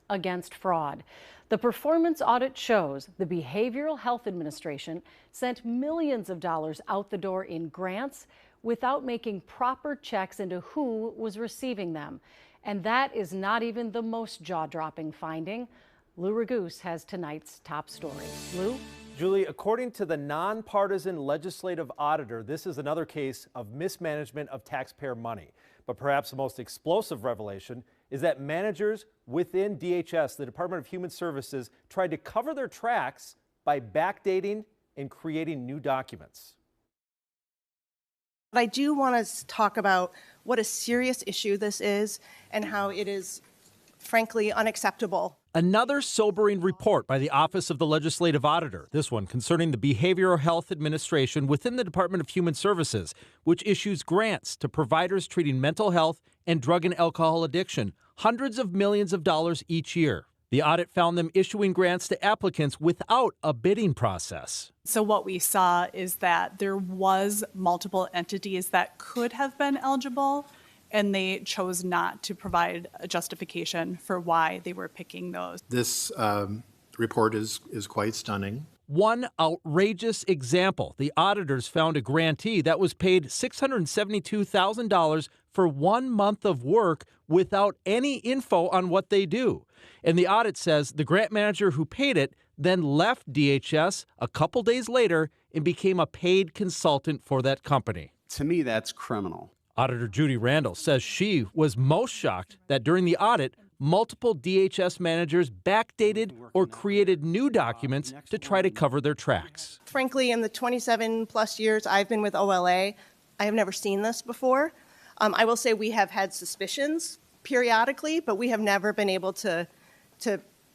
against fraud. The performance audit shows the Behavioral Health Administration sent millions of dollars out the door in grants without making proper checks into who was receiving them. And that is not even the most jaw-dropping finding. Lou Raguse has tonight's top story. Lou? Julie, according to the nonpartisan legislative auditor, this is another case of mismanagement of taxpayer money. But perhaps the most explosive revelation is that managers within DHS, the Department of Human Services, tried to cover their tracks by backdating and creating new documents. I do want to talk about what a serious issue this is and how it is, frankly, unacceptable. Another sobering report by the Office of the Legislative Auditor, this one concerning the Behavioral Health Administration within the Department of Human Services, which issues grants to providers treating mental health and drug and alcohol addiction, hundreds of millions of dollars each year. The audit found them issuing grants to applicants without a bidding process. So what we saw is that there was multiple entities that could have been eligible, and they chose not to provide a justification for why they were picking those. This report is quite stunning. One outrageous example, the auditors found a grantee that was paid $672,000 for 1 month of work without any info on what they do. And the audit says the grant manager who paid it then left DHS a couple days later and became a paid consultant for that company. To me, that's criminal. Auditor Judy Randall says she was most shocked that during the audit, multiple DHS managers backdated or created new documents to try to cover their tracks. Frankly, in the 27 plus years I've been with OLA, I have never seen this before. I will say we have had suspicions periodically, but we have never been able to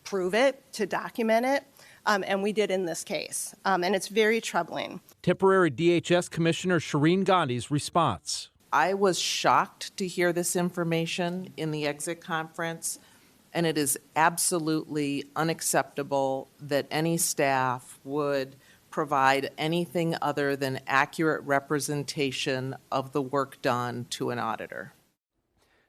prove it, to document it, and we did in this case, and it's very troubling. Temporary DHS Commissioner Shireen Gandhi's response. I was shocked to hear this information in the exit conference, and it is absolutely unacceptable that any staff would provide anything other than accurate representation of the work done to an auditor.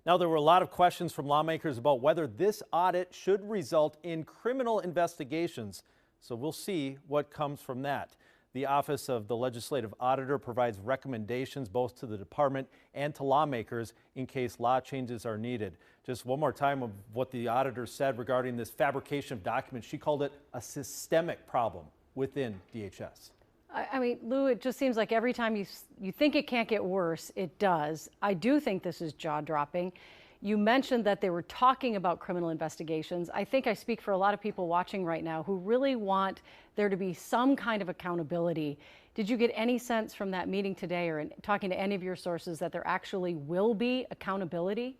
Now, there were a lot of questions from lawmakers about whether this audit should result in criminal investigations. So we'll see what comes from that. The Office of the Legislative Auditor provides recommendations both to the department and to lawmakers in case law changes are needed. Just one more time of what the auditor said regarding this fabrication of documents. She called it a systemic problem within DHS. I mean, Lou, it just seems like every time you think it can't get worse, it does. I do think this is jaw-dropping. You mentioned that they were talking about criminal investigations. I think I speak for a lot of people watching right now who really want there to be some kind of accountability. Did you get any sense from that meeting today or in talking to any of your sources that there actually will be accountability?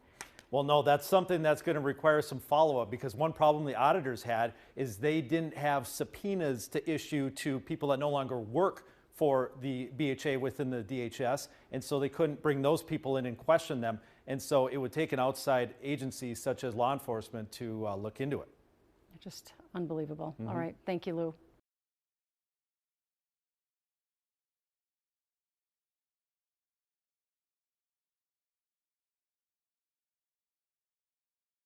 Well, no, that's something that's going to require some follow-up, because one problem the auditors had is they didn't have subpoenas to issue to people that no longer work for the BHA within the DHS, and so they couldn't bring those people in and question them. And so it would take an outside agency such as law enforcement to look into it. Just unbelievable. All right. Thank you, Lou.